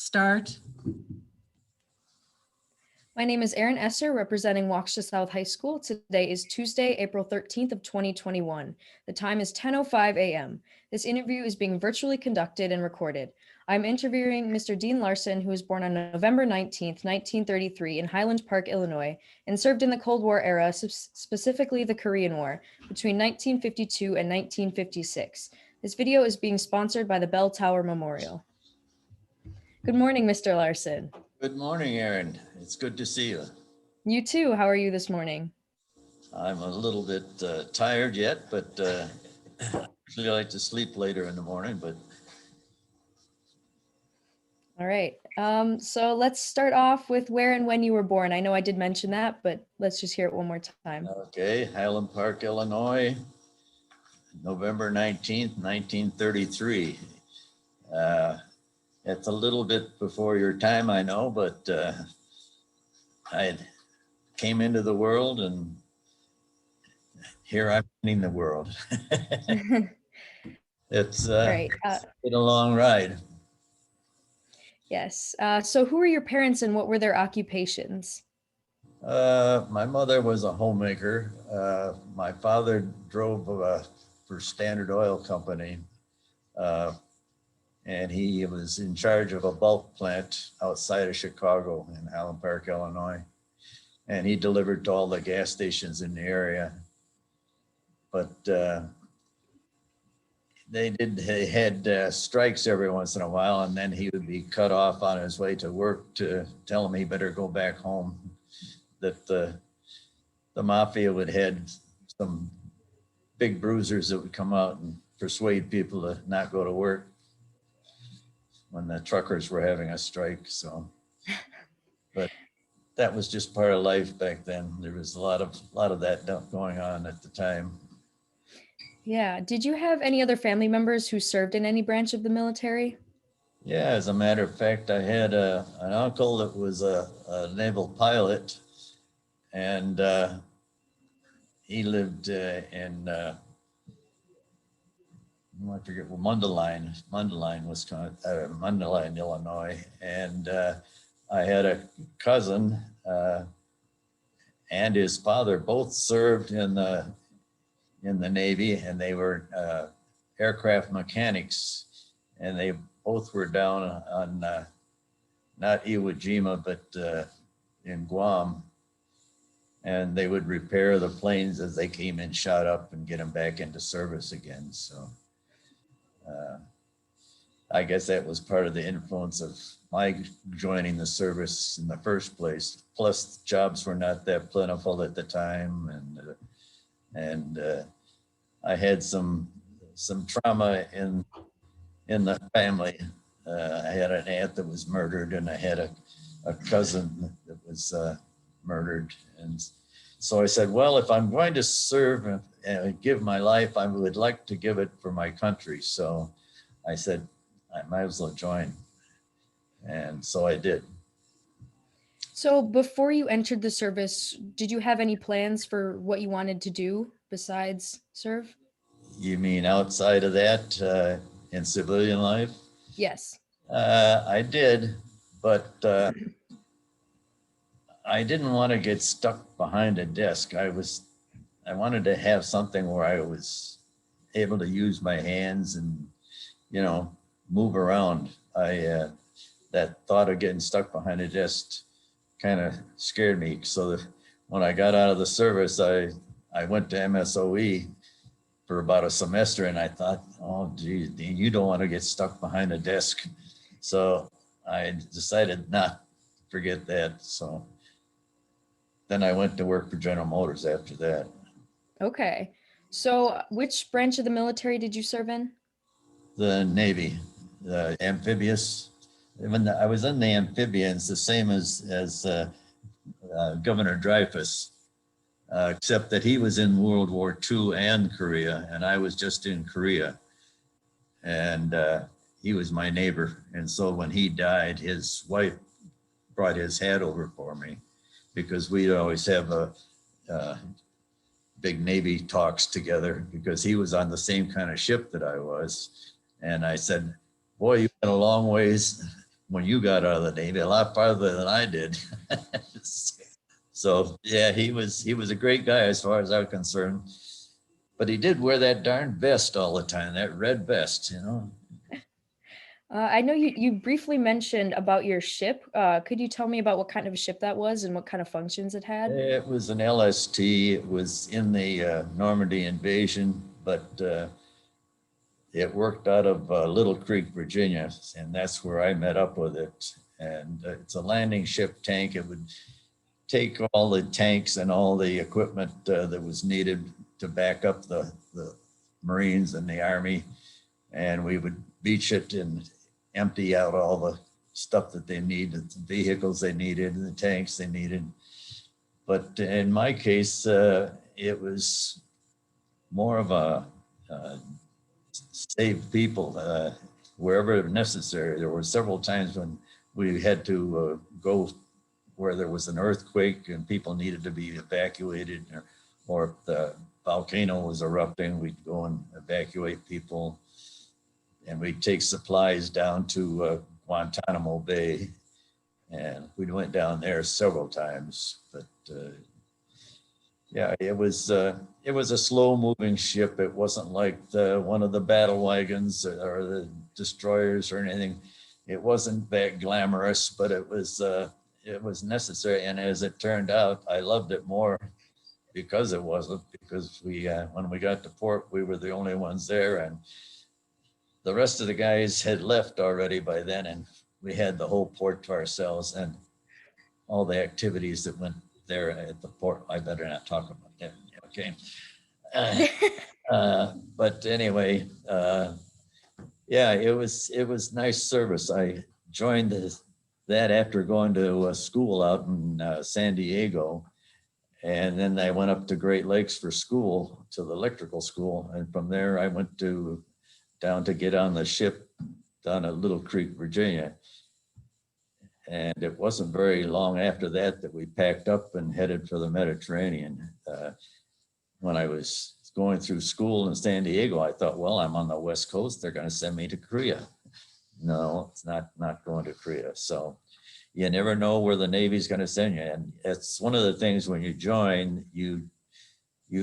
Start. My name is Erin Esser, representing Waukesha South High School. Today is Tuesday, April 13th of 2021. The time is 10:05 a.m. This interview is being virtually conducted and recorded. I'm interviewing Mr. Dean Larson, who was born on November 19th, 1933 in Highland Park, Illinois, and served in the Cold War era, specifically the Korean War, between 1952 and 1956. This video is being sponsored by the Bell Tower Memorial. Good morning, Mr. Larson. Good morning, Erin. It's good to see you. You too. How are you this morning? I'm a little bit tired yet, but I usually like to sleep later in the morning, but. All right. So let's start off with where and when you were born. I know I did mention that, but let's just hear it one more time. Okay, Highland Park, Illinois, November 19th, 1933. It's a little bit before your time, I know, but I came into the world and here I'm in the world. It's Right. been a long ride. Yes. So who were your parents and what were their occupations? My mother was a homemaker. My father drove for Standard Oil Company. And he was in charge of a bulk plant outside of Chicago in Highland Park, Illinois. And he delivered to all the gas stations in the area. But they had strikes every once in a while, and then he would be cut off on his way to work to tell him he better go back home. That the mafia would had some big bruisers that would come out and persuade people to not go to work when the truckers were having a strike. So, but that was just part of life back then. There was a lot of that going on at the time. Yeah. Did you have any other family members who served in any branch of the military? Yeah, as a matter of fact, I had an uncle that was a naval pilot, and he lived in I forget, well, Mundelein, Wisconsin, Mundelein, Illinois, and I had a cousin and his father both served in the Navy, and they were aircraft mechanics, and they both were down on not Iwo Jima, but in Guam, and they would repair the planes as they came in, shot up, and get them back into service again. So. I guess that was part of the influence of my joining the service in the first place. Plus, jobs were not that plentiful at the time, and I had some trauma in the family. I had an aunt that was murdered, and I had a cousin that was murdered, and so I said, well, if I'm going to serve and give my life, I would like to give it for my country. So I said, I might as well join. And so I did. So before you entered the service, did you have any plans for what you wanted to do besides serve? You mean outside of that, in civilian life? Yes. I did, but I didn't want to get stuck behind a desk. I wanted to have something where I was able to use my hands and, move around. That thought of getting stuck behind a desk kind of scared me. So when I got out of the service, I went to MSOE for about a semester, and I thought, oh, geez, Dean, you don't want to get stuck behind a desk. So I decided not to forget that. So then I went to work for General Motors after that. Okay. So which branch of the military did you serve in? The Navy, the amphibious. When I was in the amphibians, the same as Governor Dreyfus, except that he was in World War II and Korea, and I was just in Korea. And he was my neighbor. And so when he died, his wife brought his hat over for me, because we'd always have big Navy talks together, because he was on the same kind of ship that I was. And I said, boy, you went a long ways when you got out of the Navy, a lot farther than I did. So yeah, he was a great guy as far as I'm concerned. But he did wear that darn vest all the time, that red vest, you know. I know you briefly mentioned about your ship. Could you tell me about what kind of ship that was and what kind of functions it had? It was an LST. It was in the Normandy invasion, but it worked out of Little Creek, Virginia, and that's where I met up with it. And it's a landing ship tank. It would take all the tanks and all the equipment that was needed to back up the Marines and the Army, and we would beach it and empty out all the stuff that they needed, the vehicles they needed, and the tanks they needed. But in my case, it was more of a save people wherever necessary. There were several times when we had to go where there was an earthquake and people needed to be evacuated, or if the volcano was erupting, we'd go and evacuate people. And we'd take supplies down to Guantanamo Bay. And we went down there several times. But yeah, it was a slow moving ship. It wasn't like one of the battle wagons or the destroyers or anything. It wasn't that glamorous, but it was necessary. And as it turned out, I loved it more because it wasn't, because we when we got to port, we were the only ones there, and the rest of the guys had left already by then, and we had the whole port to ourselves and all the activities that went there at the port. I better not talk about that. Okay. But anyway, yeah, it was nice service. I joined that after going to a school out in San Diego. And then I went up to Great Lakes for school, to the electrical school. And from there, I went down to get on the ship down at Little Creek, Virginia. And it wasn't very long after that we packed up and headed for the Mediterranean. When I was going through school in San Diego, I thought, well, I'm on the West Coast. They're going to send me to Korea. No, it's not going to Korea. So you never know where the Navy's going to send you. And it's one of the things when you join, you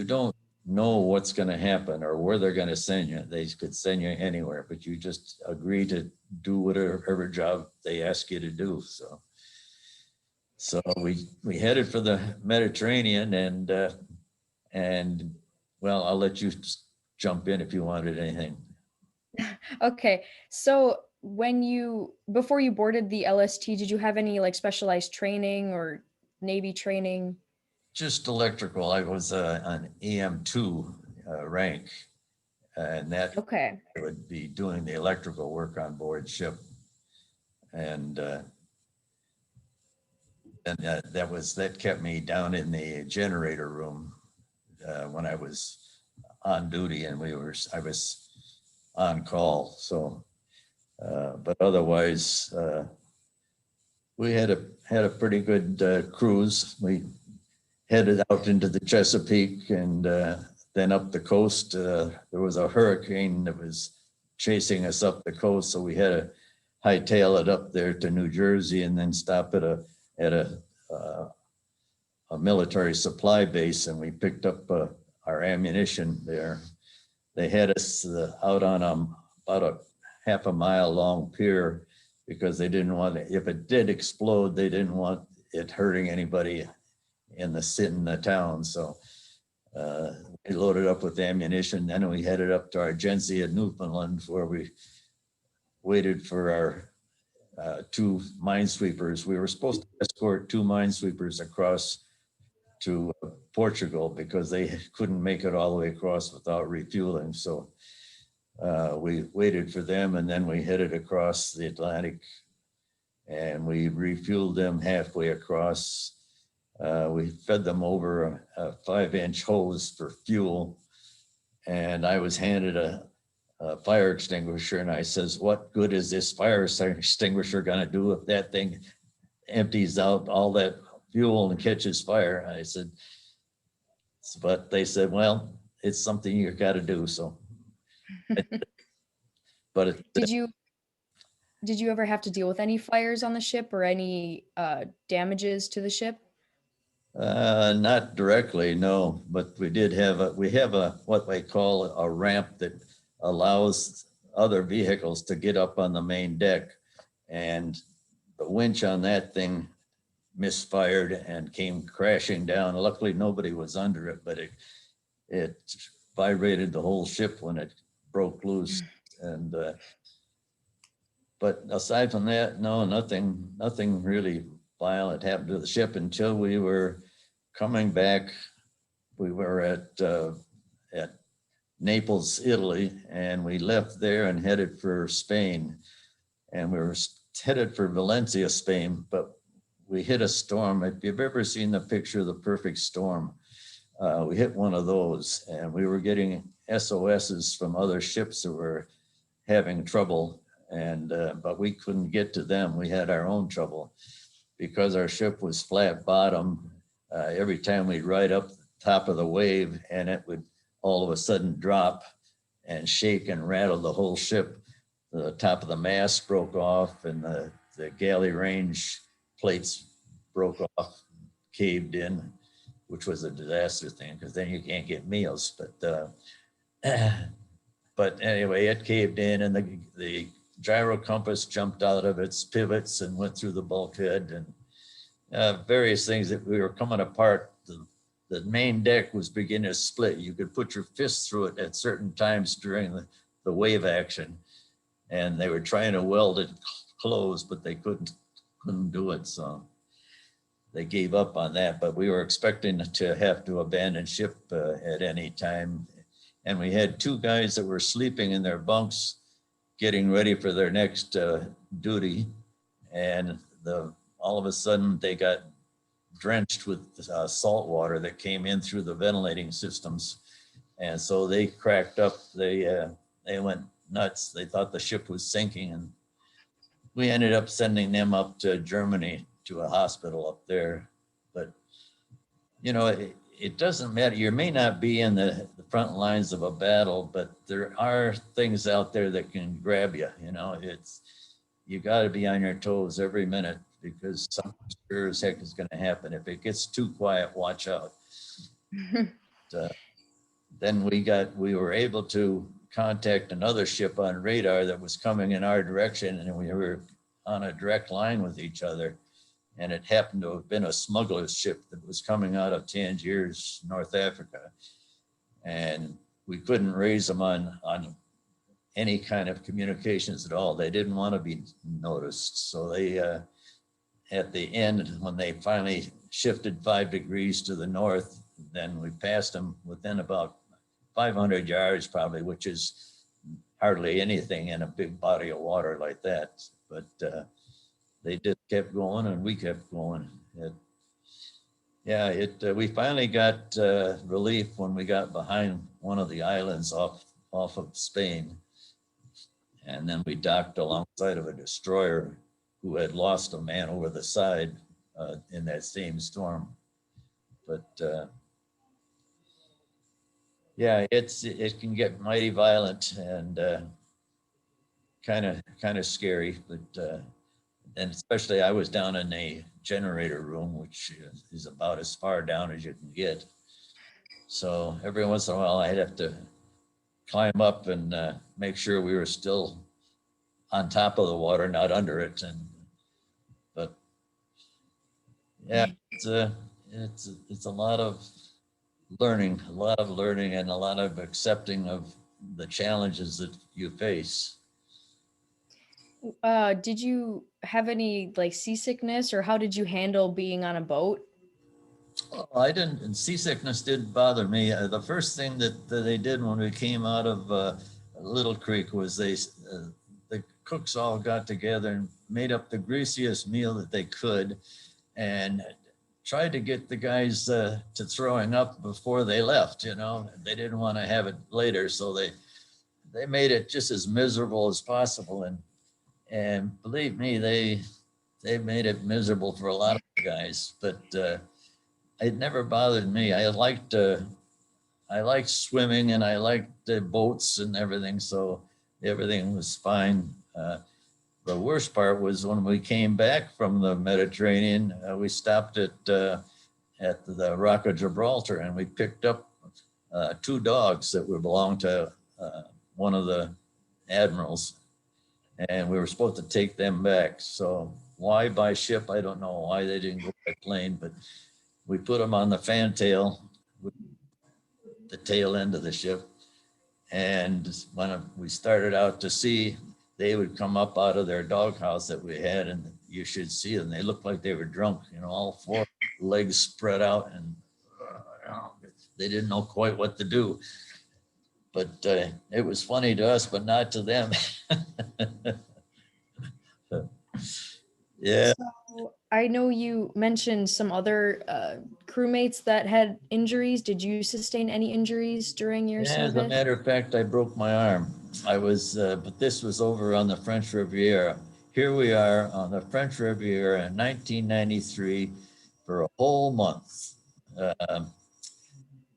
don't know what's going to happen or where they're going to send you. They could send you anywhere, but you just agree to do whatever job they ask you to do. So we headed for the Mediterranean, and well, I'll let you jump in if you wanted anything. Okay, so before you boarded the LST, did you have any like specialized training or Navy training? Just electrical. I was an EM2 rank, and that Okay. I would be doing the electrical work on board ship. And that kept me down in the generator room when I was on duty, and I was on call. So, but otherwise, we had a pretty good cruise. We headed out into the Chesapeake, and then up the coast. There was a hurricane that was chasing us up the coast, so we had to hightail it up there to New Jersey, and then stop at a military supply base, and we picked up our ammunition there. They had us out on about a half a mile long pier, because they didn't want it, if it did explode, they didn't want it hurting anybody in the town. So we loaded up with ammunition. Then we headed up to Argentia, Newfoundland, where we waited for our two minesweepers. We were supposed to escort two minesweepers across to Portugal, because they couldn't make it all the way across without refueling. So we waited for them, and then we headed across the Atlantic, and we refueled them halfway across. We fed them over a 5-inch hose for fuel, and I was handed a fire extinguisher, and I says, what good is this fire extinguisher going to do if that thing empties out all that fuel and catches fire? I said, but they said, well, it's something you got to do. So, but Did you Did you ever have to deal with any fires on the ship or any damages to the ship? Not directly, no, but we have a, what they call a ramp that allows other vehicles to get up on the main deck. And the winch on that thing misfired and came crashing down. Luckily, nobody was under it, but it vibrated the whole ship when it broke loose. And but aside from that, no, nothing really violent happened to the ship until we were coming back. We were at Naples, Italy, and we left there and headed for Spain. And we were headed for Valencia, Spain, but we hit a storm. If you've ever seen the picture of the perfect storm, we hit one of those, and we were getting SOSs from other ships that were having trouble, and but we couldn't get to them. We had our own trouble because our ship was flat bottom. Every time we'd ride up the top of the wave, and it would all of a sudden drop and shake and rattle the whole ship. The top of the mast broke off, and the galley range plates broke off, caved in, which was a disaster thing because then you can't get meals. But anyway, it caved in, and the gyro compass jumped out of its pivots and went through the bulkhead, and various things that we were coming apart. The main deck was beginning to split. You could put your fist through it at certain times during the wave action, and they were trying to weld it closed, but they couldn't do it. So they gave up on that, but we were expecting to have to abandon ship at any time. And we had two guys that were sleeping in their bunks, getting ready for their next duty. And all of a sudden they got drenched with salt water that came in through the ventilating systems. And so they cracked up, they went nuts. They thought the ship was sinking, and we ended up sending them up to Germany to a hospital up there. But you know, it doesn't matter. You may not be in the front lines of a battle, but there are things out there that can grab you. You know, you got to be on your toes every minute because something sure as heck is going to happen. If it gets too quiet, watch out. Then we were able to contact another ship on radar that was coming in our direction, and we were on a direct line with each other. And it happened to have been a smuggler's ship that was coming out of Tangiers, North Africa. And we couldn't raise them on any kind of communications at all. They didn't want to be noticed. So they, at the end, when they finally shifted 5 degrees to the north, then we passed them within about 500 yards probably, which is hardly anything in a big body of water like that. But they just kept going, and we kept going. We finally got relief when we got behind one of the islands off of Spain. And then we docked alongside of a destroyer who had lost a man over the side in that same storm. But it can get mighty violent and kind of scary. But and especially I was down in a generator room, which is about as far down as you can get. So every once in a while I'd have to climb up and make sure we were still on top of the water, not under it. But yeah, it's a lot of learning, and a lot of accepting of the challenges that you face. Did you have any like seasickness, or how did you handle being on a boat? I didn't, and seasickness didn't bother me. The first thing that they did when we came out of Little Creek was the cooks all got together and made up the greasiest meal that they could, and tried to get the guys to throwing up before they left. You know, they didn't want to have it later, so they made it just as miserable as possible. And believe me, they made it miserable for a lot of guys, but it never bothered me. I liked swimming, and I liked the boats and everything, so everything was fine. the worst part was when we came back from the Mediterranean, we stopped at the Rock of Gibraltar, and we picked up 2 dogs that would belong to one of the admirals, and we were supposed to take them back. So why by ship? I don't know why they didn't go by plane, but we put them on the fantail, the tail end of the ship. And when we started out to sea, they would come up out of their doghouse that we had, and you should see them. They looked like they were drunk, you know, all 4 legs spread out, and they didn't know quite what to do. But it was funny to us, but not to them. Yeah. So I know you mentioned some other crewmates that had injuries. Did you sustain any injuries during your Yeah, as a service? matter of fact, I broke my arm. I was, but this was over on the French Riviera. Here we are on the French Riviera in 1993 for a whole month.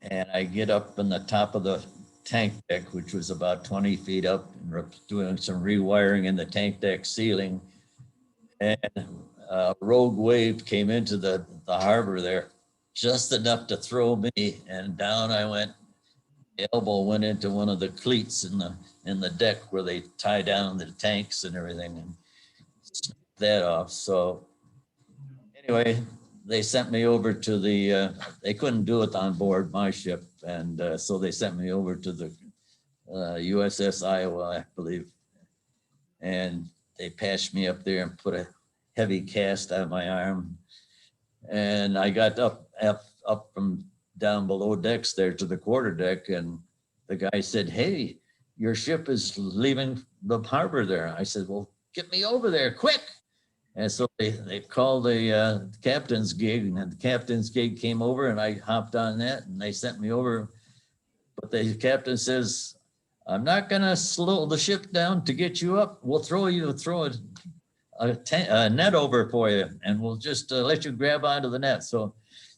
And I get up on the top of the tank deck, which was about 20 feet up, and doing some rewiring in the tank deck ceiling. And a rogue wave came into the harbor there, just enough to throw me, and down I went. Elbow went into one of the cleats in the deck where they tie down the tanks and everything, and snapped that off. So anyway, they sent me over to the, they couldn't do it on board my ship. And so they sent me over to the USS Iowa, I believe. And they patched me up there and put a heavy cast on my arm. And I got up from down below decks there to the quarterdeck, and the guy said, "Hey, your ship is leaving the harbor there." I said, "Well, get me over there quick." And so they called the captain's gig, and the captain's gig came over, and I hopped on that, and they sent me over. But the captain says, "I'm not going to slow the ship down to get you up. We'll throw a net over for you, and we'll just let you grab onto the net." So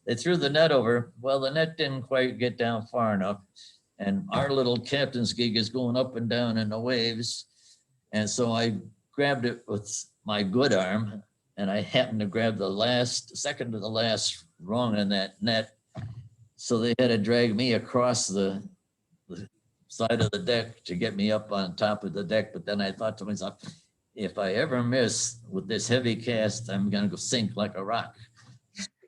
they threw the net over. Well, the net didn't quite get down far enough, and our little captain's gig is going up and down in the waves. And so I grabbed it with my good arm, and I happened to grab the second to the last rung in that net. So they had to drag me across the side of the deck to get me up on top of the deck. But then I thought to myself, if I ever miss with this heavy cast, I'm going to go sink like a rock.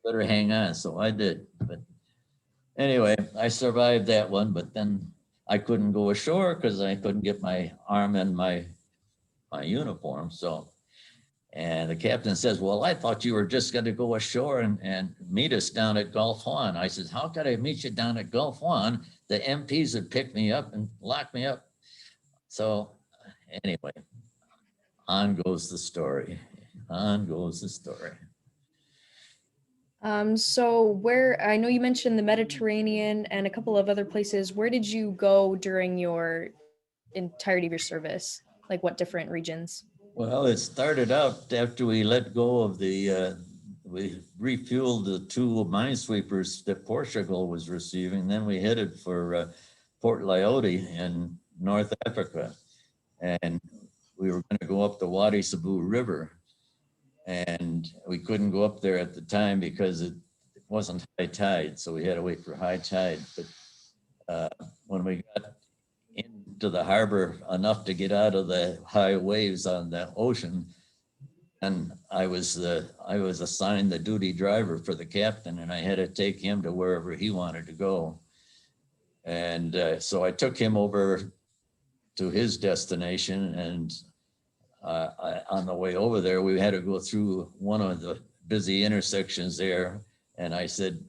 Better hang on. So I did. But anyway, I survived that one, but then I couldn't go ashore because I couldn't get my arm in my uniform. So, and the captain says, "Well, I thought you were just going to go ashore and meet us down at Gulf Juan." I said, "How could I meet you down at Gulf Juan? The MPs would pick me up and lock me up." So anyway, on goes the story. On goes the story. So where, I know you mentioned the Mediterranean and a couple of other places. Where did you go during your entirety of your service? Like what different regions? Well, it started out after we let go of we refueled the 2 minesweepers that Portugal was receiving. Then we headed for Port Lyote in North Africa. And we were going to go up the Wadi Sabu River. And we couldn't go up there at the time because it wasn't high tide. So we had to wait for high tide. But when we got into the harbor enough to get out of the high waves on the ocean, and I was assigned the duty driver for the captain, and I had to take him to wherever he wanted to go. And so I took him over to his destination, and on the way over there, we had to go through one of the busy intersections there. And I said,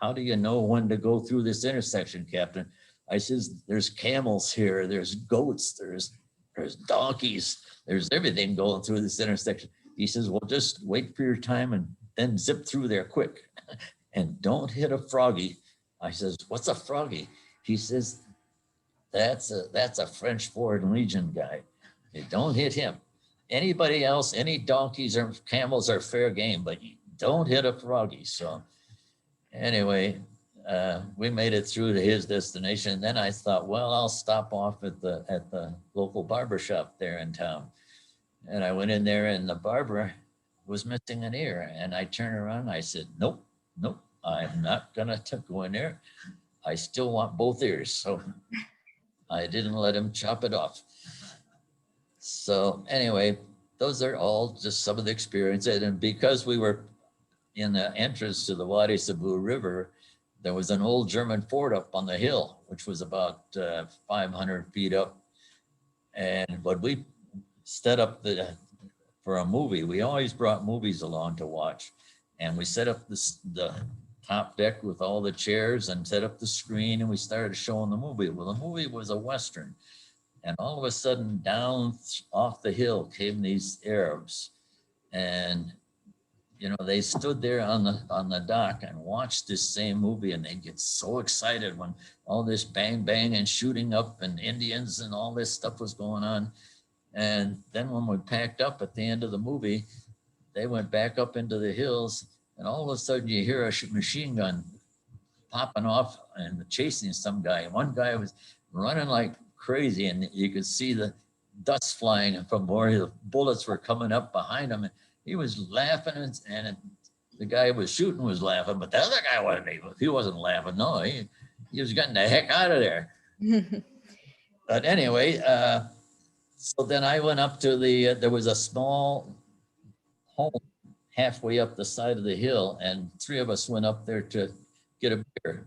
"How do you know when to go through this intersection, Captain?" I says, "There's camels here, there's goats, there's donkeys, there's everything going through this intersection." He says, "Well, just wait for your time and then zip through there quick. And don't hit a froggy." I says, "What's a froggy?" He says, that's a French Foreign Legion guy. You don't hit him. Anybody else, any donkeys or camels are fair game, but you don't hit a froggy." So anyway, we made it through to his destination. Then I thought, well, I'll stop off at the local barber shop there in town. And I went in there and the barber was missing an ear. And I turned around and I said, nope, nope, I'm not gonna go in there. I still want both ears. So I didn't let him chop it off. So anyway, those are all just some of the experiences. And because we were in the entrance to the Wadi Sabu River, there was an old German fort up on the hill, which was about 500 feet up. And but we set up for a movie. We always brought movies along to watch. And we set up the top deck with all the chairs and set up the screen and we started showing the movie. Well, the movie was a Western. And all of a sudden down off the hill came these Arabs. And you know, they stood there on the dock and watched this same movie and they get so excited when all this bang bang and shooting up and Indians and all this stuff was going on. And then when we packed up at the end of the movie, they went back up into the hills and all of a sudden you hear a machine gun popping off and chasing some guy. And one guy was running like crazy and you could see the dust flying from where the bullets were coming up behind him. And he was laughing and the guy who was shooting was laughing, but the other guy wasn't. He wasn't laughing. No, he was getting the heck out of there. But anyway, so then I went up to there was a small home halfway up the side of the hill and three of us went up there to get a beer.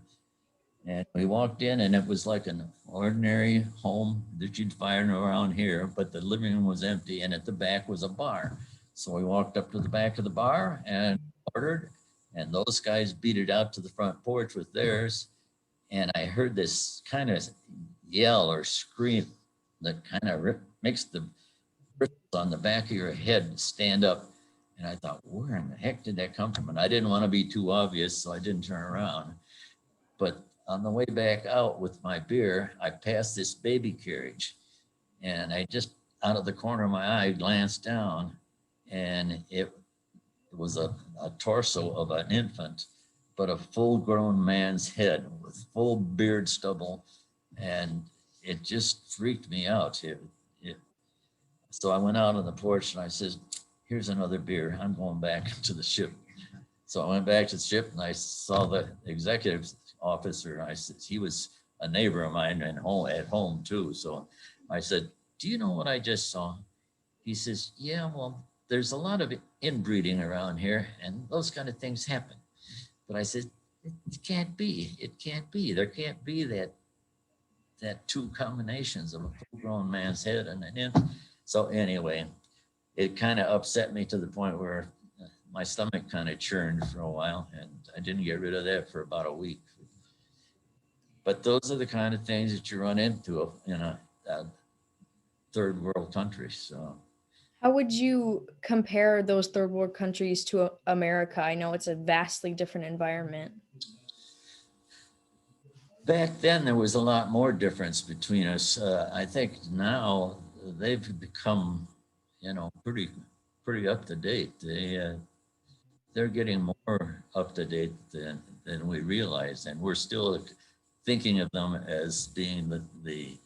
And we walked in and it was like an ordinary home that you'd find around here, but the living room was empty and at the back was a bar. So we walked up to the back of the bar and ordered, and those guys beat it out to the front porch with theirs. And I heard this kind of yell or scream that kind of makes the bristles on the back of your head stand up. And I thought, where in the heck did that come from? And I didn't want to be too obvious, so I didn't turn around. But on the way back out with my beer, I passed this baby carriage and I just out of the corner of my eye glanced down and it was a torso of an infant, but a full grown man's head with full beard stubble. And it just freaked me out. So I went out on the porch and I said, here's another beer. I'm going back to the ship. So I went back to the ship and I saw the executive officer. I said, he was a neighbor of mine and at home too. So I said, do you know what I just saw? He says, yeah, well, there's a lot of inbreeding around here and those kind of things happen. But I said, it can't be. It can't be. There can't be that two combinations of a full-grown man's head and an infant. So anyway, it kind of upset me to the point where my stomach kind of churned for a while and I didn't get rid of that for about a week. But those are the kind of things that you run into in a third world country. So How would you compare those third world countries to America? I know it's a vastly different environment. Back then, there was a lot more difference between us. I think now they've become, pretty up to date. They're getting more up to date than we realize, and we're still thinking of them as being the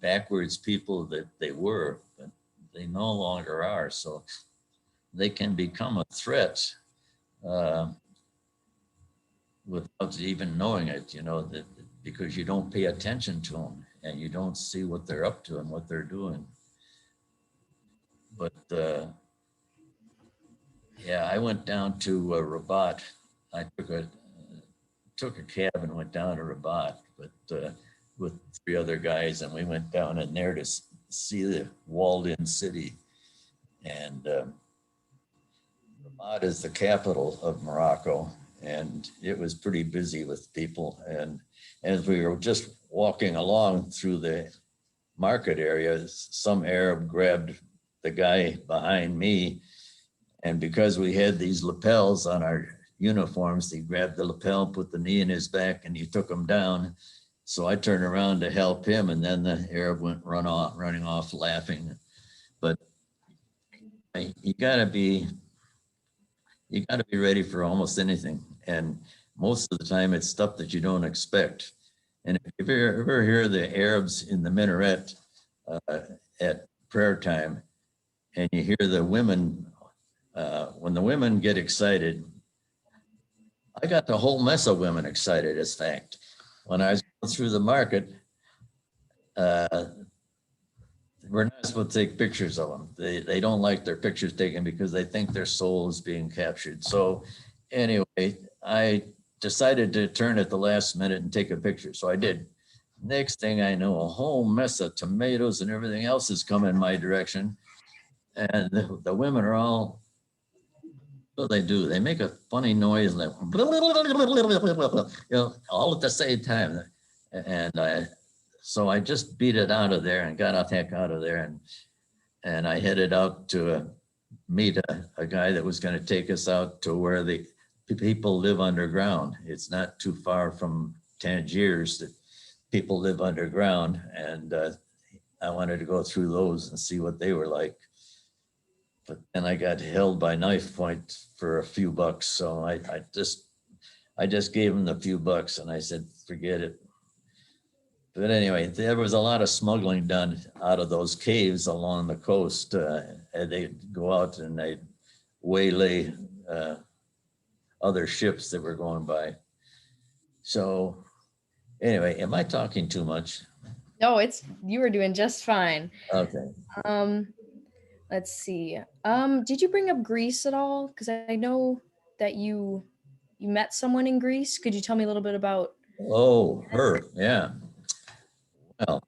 backwards people that they were, but they no longer are. So they can become a threat without even knowing it, because you don't pay attention to them and you don't see what they're up to and what they're doing. But yeah, I went down to Rabat. I took a cab and went down to Rabat, but with three other guys, and we went down in there to see the walled-in city. And Rabat is the capital of Morocco, and it was pretty busy with people. And as we were just walking along through the market areas, some Arab grabbed the guy behind me. And because we had these lapels on our uniforms, he grabbed the lapel, put the knee in his back, and he took him down. So I turned around to help him, and then the Arab went running off laughing. But you gotta be ready for almost anything. And most of the time it's stuff that you don't expect. And if you ever hear the Arabs in the minaret at prayer time, and you hear the women, when the women get excited, I got the whole mess of women excited, as fact. When I was going through the market, uh, we're not supposed to take pictures of them. They don't like their pictures taken because they think their soul is being captured. So anyway, I decided to turn at the last minute and take a picture. So I did. Next thing I know, a whole mess of tomatoes and everything else is coming my direction. And the women are all, what do they do? They make a funny noise, like, all at the same time. And so I just beat it out of there and got the heck out of there. And I headed out to meet a guy that was going to take us out to where the people live underground. It's not too far from Tangiers that people live underground. And I wanted to go through those and see what they were like. But then I got held by knife point for a few bucks. So I just gave him the few bucks and I said, forget it. But anyway, there was a lot of smuggling done out of those caves along the coast. And they go out and they waylay other ships that were going by. So anyway, am I talking too much? No, you were doing just fine. Okay. Let's see. Did you bring up Greece at all? Because I know that you met someone in Greece. Could you tell me a little bit about? Oh, her. Yeah. Well,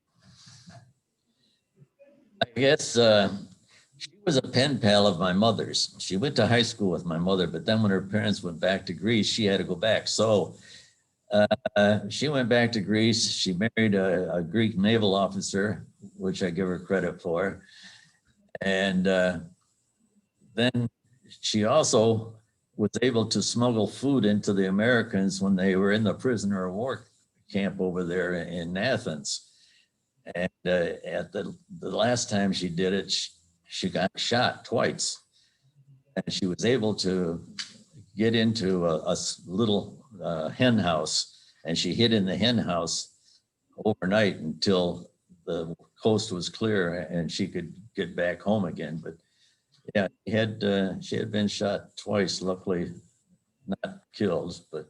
I guess she was a pen pal of my mother's. She went to high school with my mother, but then when her parents went back to Greece, she had to go back. So she went back to Greece. She married a Greek naval officer, which I give her credit for. And then she also was able to smuggle food into the Americans when they were in the prisoner of war camp over there in Athens. And at the last time she did it, she got shot twice. And she was able to get into a little hen house. And she hid in the hen house overnight until the coast was clear and she could get back home again. But yeah, she had been shot twice, luckily not killed. But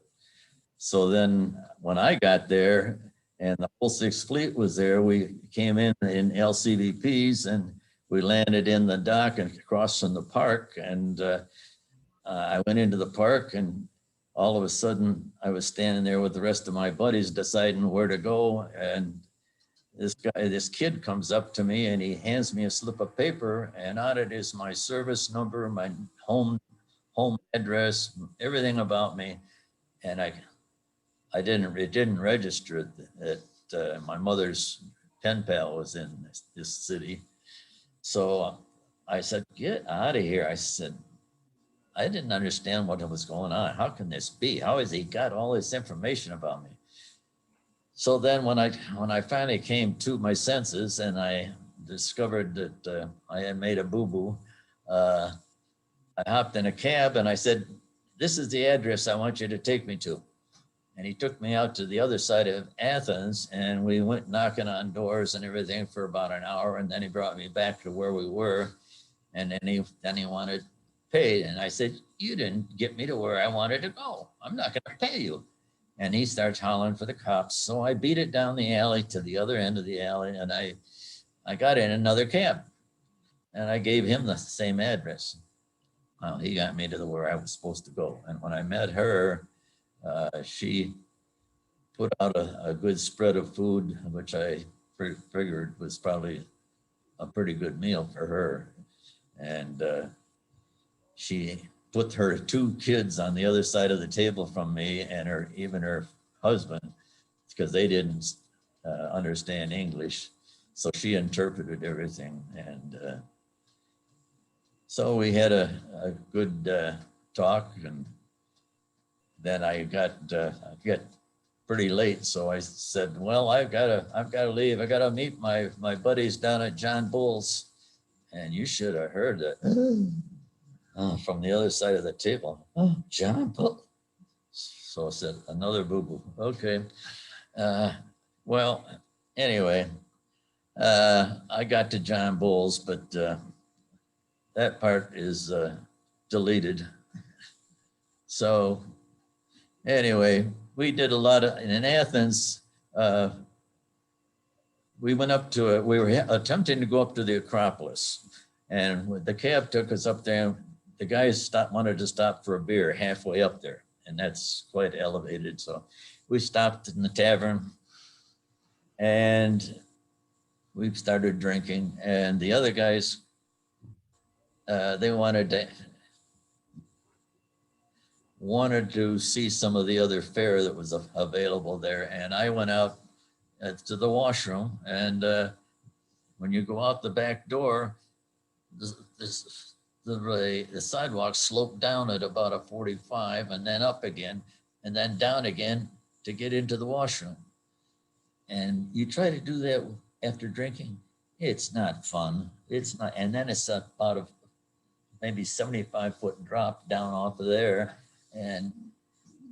so then when I got there and the whole Sixth Fleet was there, we came in LCVPs and we landed in the dock and across from the park. And I went into the park and all of a sudden I was standing there with the rest of my buddies deciding where to go. And this kid comes up to me and he hands me a slip of paper, and on it is my service number, my home address, everything about me. And it didn't register that my mother's pen pal was in this city. So I said, get out of here. I said, I didn't understand what was going on. How can this be? How has he got all this information about me? So then when I finally came to my senses and I discovered that I had made a boo-boo, I hopped in a cab and I said, this is the address I want you to take me to. And he took me out to the other side of Athens and we went knocking on doors and everything for about an hour. And then he brought me back to where we were. And then he wanted paid. And I said, you didn't get me to where I wanted to go. I'm not going to pay you. And he starts hollering for the cops. So I beat it down the alley to the other end of the alley. And I got in another cab and I gave him the same address. Well, he got me to where I was supposed to go. And when I met her, she put out a good spread of food, which I figured was probably a pretty good meal for her. And she put her two kids on the other side of the table from me and even her husband, because they didn't understand English. So she interpreted everything. And so we had a good talk, and then I got pretty late. So I said, well, I've got to leave. I got to meet my buddies down at John Bull's. And you should have heard that from the other side of the table. Oh, John Bull. So I said, another boo-boo. Okay. Well, anyway, I got to John Bull's, but that part is deleted. So anyway, we did a lot of, in Athens, we went up to it. We were attempting to go up to the Acropolis, and the cab took us up there. The guys wanted to stop for a beer halfway up there, and that's quite elevated. So we stopped in the tavern, and we started drinking. And the other guys, they wanted to see some of the other fare that was available there. And I went out to the washroom, and when you go out the back door, this, the sidewalk sloped down at about a 45 and then up again and then down again to get into the washroom. And you try to do that after drinking, it's not fun. It's not. And then it's about a maybe 75-foot drop down off of there. And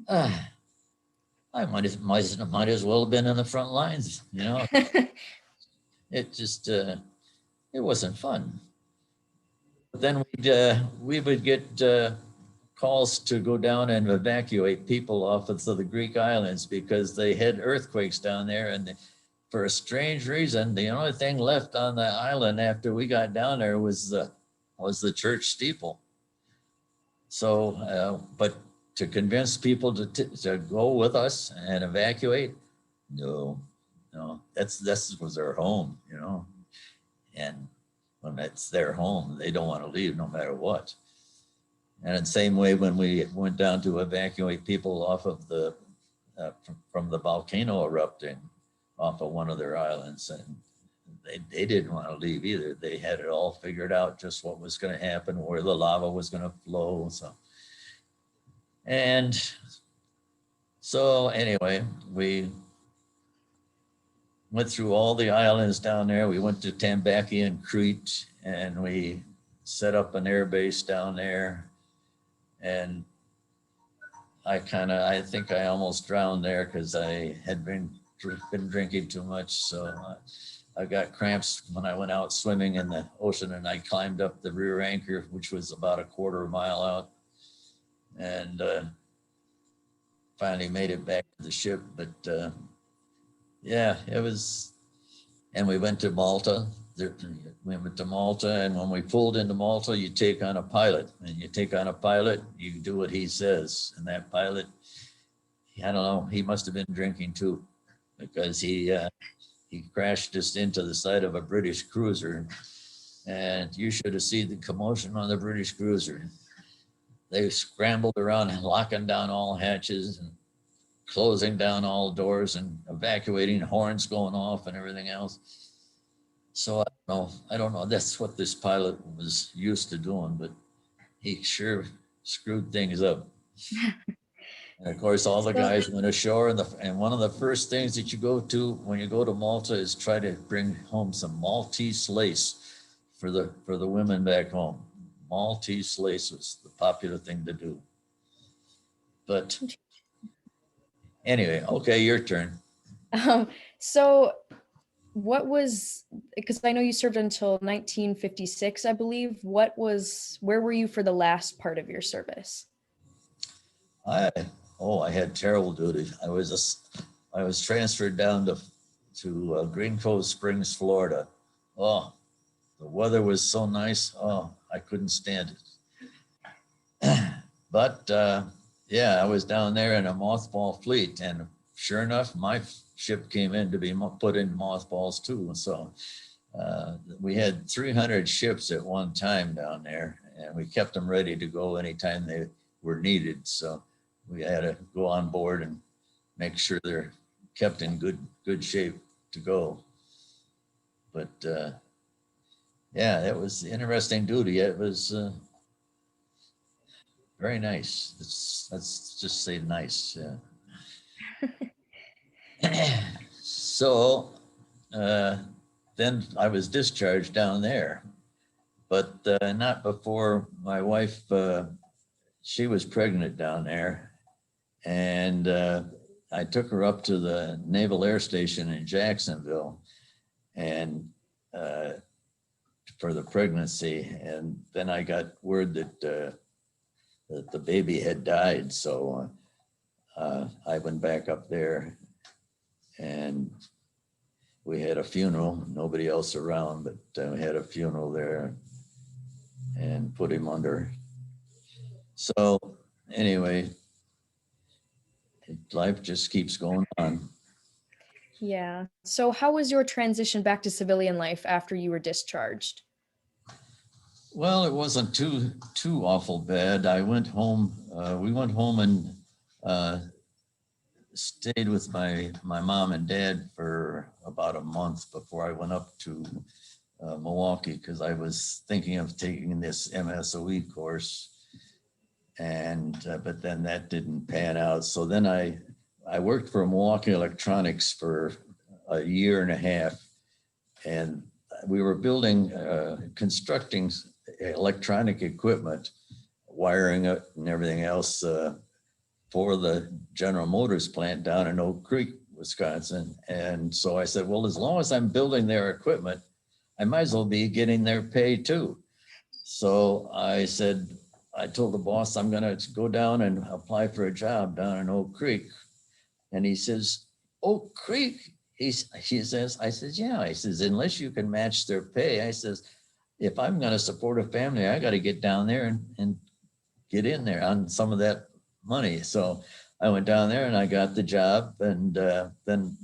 I might as well have been in the front lines, you know. It just, it wasn't fun. But then we would get calls to go down and evacuate people off of the Greek islands because they had earthquakes down there. And for a strange reason, the only thing left on the island after we got down there was the church steeple. So, but to convince people to go with us and evacuate, no, this was their home, you know, and when it's their home, they don't want to leave no matter what. And in the same way, when we went down to evacuate people off of the from the volcano erupting off of one of their islands, and they didn't want to leave either. They had it all figured out, just what was going to happen, where the lava was going to flow. So anyway, we went through all the islands down there. We went to Tambaki and Crete, and we set up an air base down there. And I think I almost drowned there because I had been drinking too much. So I got cramps when I went out swimming in the ocean, and I climbed up the rear anchor, which was about a quarter mile out, and finally made it back to the ship. But yeah, it was, and we went to Malta. We went to Malta, and when we pulled into Malta, you take on a pilot, and you take on a pilot, you do what he says. And that pilot, I don't know, he must have been drinking too, because he crashed us into the side of a British cruiser, and you should have seen the commotion on the British cruiser. They scrambled around and locking down all hatches and closing down all doors and evacuating, horns going off and everything else. So I don't know. That's what this pilot was used to doing, but he sure screwed things up. And of course, all the guys went ashore, and one of the first things that you go to when you go to Malta is try to bring home some Maltese lace for the women back home. Maltese lace was the popular thing to do. But anyway, okay, your turn. So what was, because I know you served until 1956, I believe. Where were you for the last part of your service? I had terrible duty. I was transferred down to Green Cove Springs, Florida. Oh, the weather was so nice. Oh, I couldn't stand it. But yeah, I was down there in a mothball fleet, and sure enough, my ship came in to be put in mothballs too. So we had 300 ships at one time down there, and we kept them ready to go anytime they were needed. So we had to go on board and make sure they're kept in good shape to go. But yeah, it was interesting duty. It was very nice. Let's just say nice. So then I was discharged down there, but not before my wife, she was pregnant down there, and I took her up to the Naval Air Station in Jacksonville, and for the pregnancy. And then I got word that the baby had died. So I went back up there and we had a funeral, nobody else around, but we had a funeral there and put him under. So anyway, life just keeps going on. Yeah. So how was your transition back to civilian life after you were discharged? Well, it wasn't too awful bad. I went home. We went home and stayed with my mom and dad for about a month before I went up to Milwaukee, because I was thinking of taking this MSOE course, and but then that didn't pan out. So then I worked for Milwaukee Electronics for a year and a half, and we were building, constructing electronic equipment, wiring it and everything else for the General Motors plant down in Oak Creek, Wisconsin. And so I said, well, as long as I'm building their equipment, I might as well be getting their pay too. So I said, I told the boss, I'm going to go down and apply for a job down in Oak Creek. And he says, Oak Creek? He says, I says, yeah. He says, unless you can match their pay. I says, if I'm going to support a family, I got to get down there and get in there on some of that money. So I went down there and I got the job. And then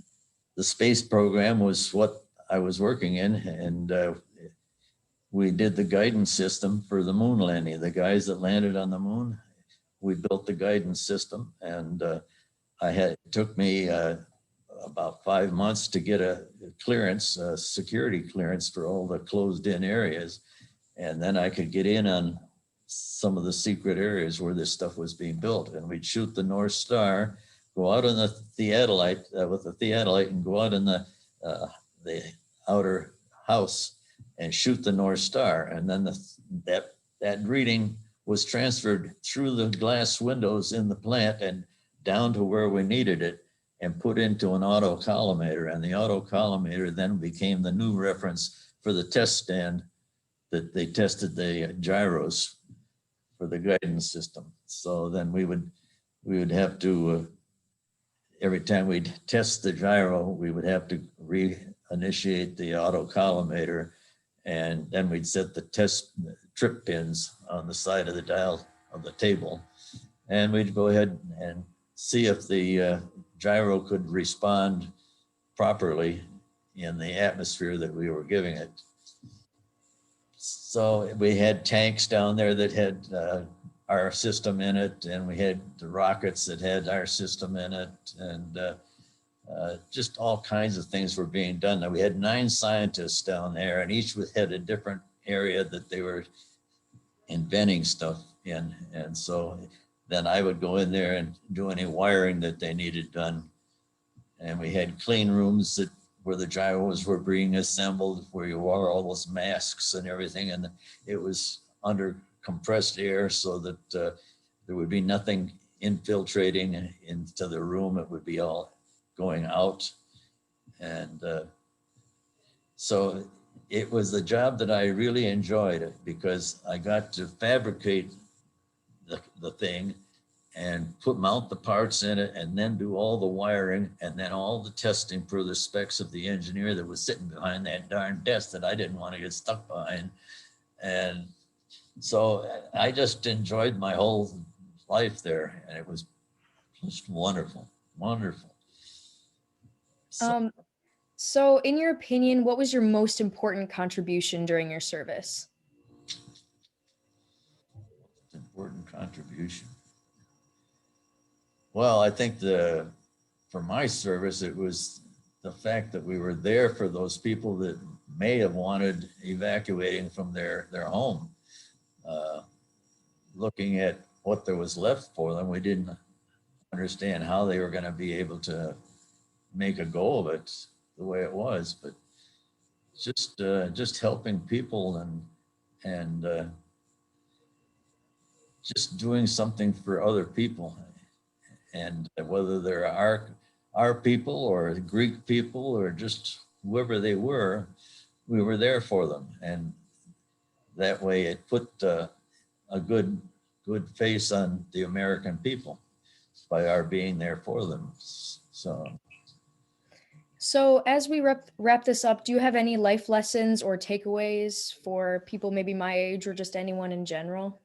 the space program was what I was working in. And we did the guidance system for the moon landing. The guys that landed on the moon, we built the guidance system. And it took me about 5 months to get a clearance, a security clearance for all the closed in areas. And then I could get in on some of the secret areas where this stuff was being built. And we'd shoot the North Star, go out on the theodolite with the theodolite and go out in the outer house and shoot the North Star. And then that reading was transferred through the glass windows in the plant and down to where we needed it and put into an auto collimator. And the auto collimator then became the new reference for the test stand that they tested the gyros for the guidance system. So then we would have to, every time we'd test the gyro, we would have to reinitiate the auto collimator, and then we'd set the test trip pins on the side of the dial of the table. And we'd go ahead and see if the gyro could respond properly in the atmosphere that we were giving it. So we had tanks down there that had our system in it, and we had the rockets that had our system in it, and just all kinds of things were being done. Now, we had 9 scientists down there, and each had a different area that they were inventing stuff in. And so then I would go in there and do any wiring that they needed done. And we had clean rooms where the gyros were being assembled, where you wore all those masks and everything. And it was under compressed air so that there would be nothing infiltrating into the room. It would be all going out. And so it was the job that I really enjoyed, because I got to fabricate the thing and mount the parts in it, and then do all the wiring, and then all the testing per the specs of the engineer that was sitting behind that darn desk that I didn't want to get stuck behind. And so I just enjoyed my whole life there, and it was just wonderful, wonderful. So in your opinion, what was your most important contribution during your service? Important contribution. Well, I think for my service, it was the fact that we were there for those people that may have wanted evacuating from their home. Looking at what there was left for them, we didn't understand how they were going to be able to make a go of it the way it was, but just helping people and just doing something for other people. And whether they're our people or Greek people or just whoever they were, we were there for them. And that way it put a good face on the American people by our being there for them. So as we wrap this up, do you have any life lessons or takeaways for people maybe my age or just anyone in general?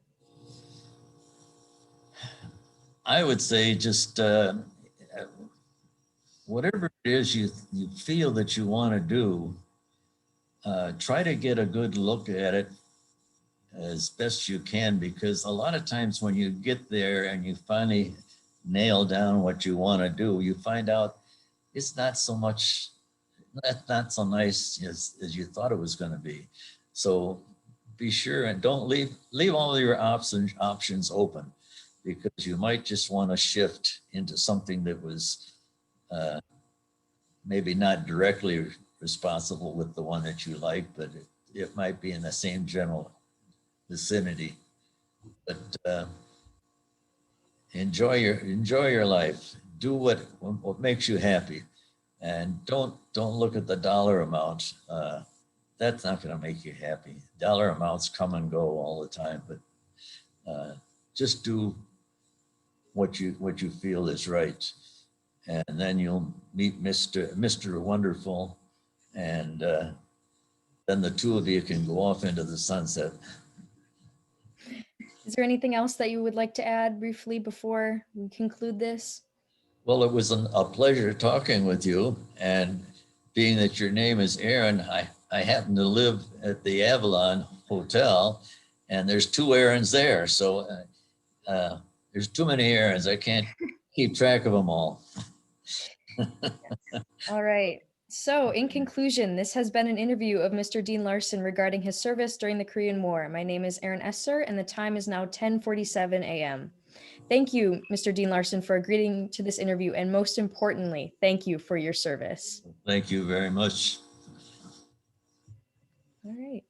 I would say just whatever it is you feel that you want to do, try to get a good look at it as best you can, because a lot of times when you get there and you finally nail down what you want to do, you find out it's not so much, not so nice as you thought it was going to be. So be sure and don't leave all your options open, because you might just want to shift into something that was maybe not directly responsible with the one that you like, but it might be in the same general vicinity. But enjoy your life. Do what makes you happy, and don't look at the dollar amount. That's not going to make you happy. Dollar amounts come and go all the time, but just do what you feel is right, and then you'll meet Mr. Wonderful, and then the two of you can go off into the sunset. Is there anything else that you would like to add briefly before we conclude this? Well, it was a pleasure talking with you, and being that your name is Aaron, I happen to live at the Avalon Hotel, and there's two Aarons there, so there's too many Aarons. I can't keep track of them all. All right. So, in conclusion, this has been an interview of Mr. Dean Larson regarding his service during the Korean War. My name is Aaron Esser, and the time is now 10:47 a.m. Thank you, Mr. Dean Larson, for agreeing to this interview, and most importantly, thank you for your service. Thank you very much. All right.